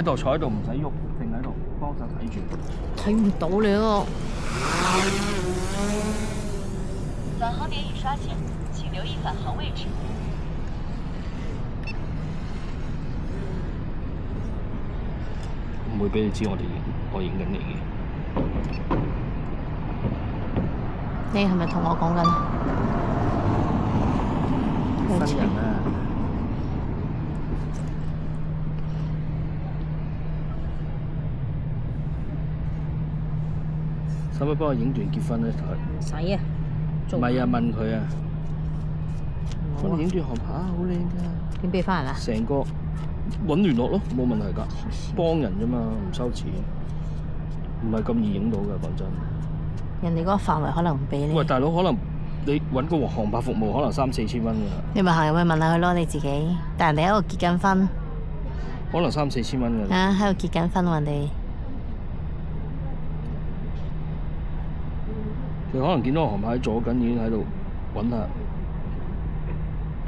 喺度坐喺度唔使喐，定喺度幫手睇住。睇唔到你咯。返航点已刷新，请留意返航位置。唔會俾你知我影緊你嘅。你係咪同我講緊？新人啊！使唔使幫我影段結婚咧？唔使啊，唔係啊，問佢啊，好幫你影段航拍啊，好靚㗎。點俾翻人啊？成個揾聯絡咯，冇問題㗎，幫人啫嘛，唔收錢，唔係咁易影到㗎，講真。人哋嗰個範圍可能唔俾你。喂，大佬，可能你揾個航拍服務可能3、4千蚊㗎。你咪行入去問下佢咯，你自己。但人哋喺度結緊婚。可能3、4千蚊㗎。啊，喺度結緊婚喎，人哋。你可能見到個航拍喺左緊，已經喺度揾下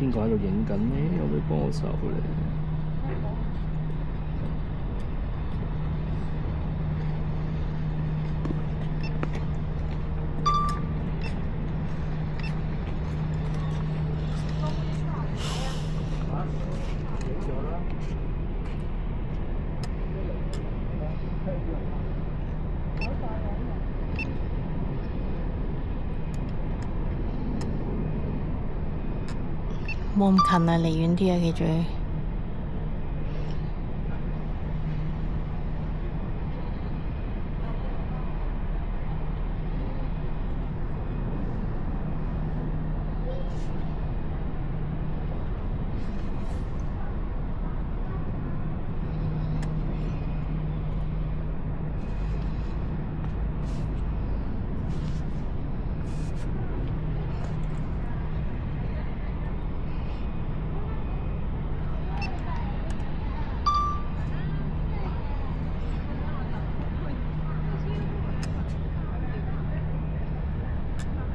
邊個喺度影緊呢？有冇幫我手咧？冇咁近啊，離遠啲啊，記住。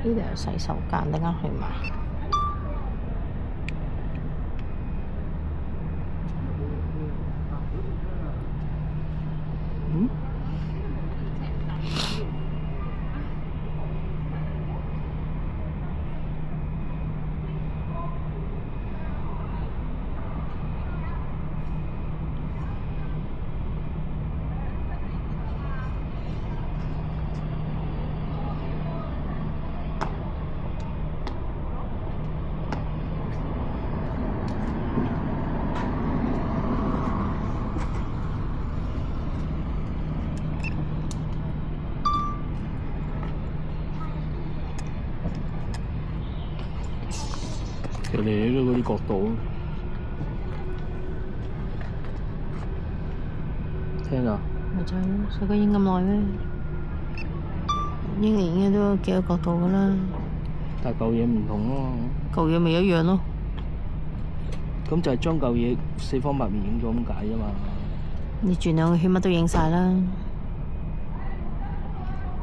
呢度有洗手間，等間去埋。嗯？人哋都嗰啲角度，聽啊！咪就係咯，使鬼影咁耐咩？影嚟影去都幾個角度噶啦。但係舊嘢唔同咯。舊嘢咪一樣咯。咁就係將舊嘢4方8面影咗咁解啫嘛。你轉兩個圈乜都影晒啦。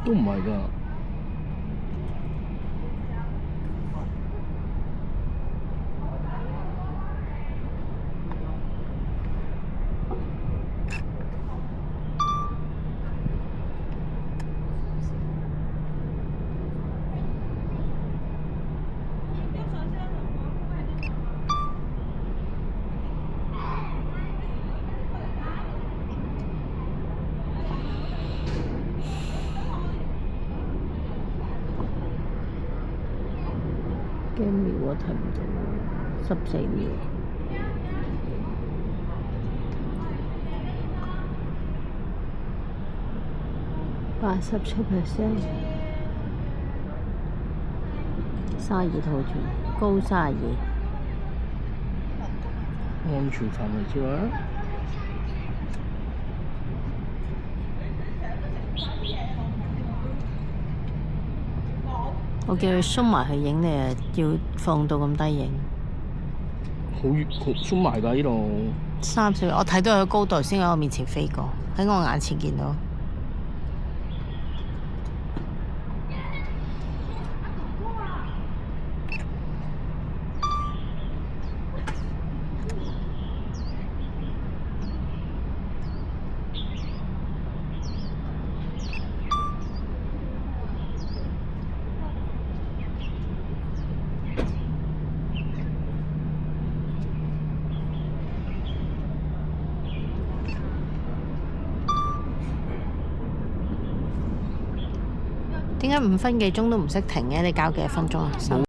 都唔係㗎。幾秒啊？睇唔到，14秒。87%。32圖團，高32。安全範圍之外。我叫佢縮埋去影，你要放到咁低影。好鬆埋㗎呢度。30秒，我睇到佢高度先喺我面前飛過，喺我眼前見到。點解5分幾鐘都唔識停嘅？你搞幾多分鐘啊？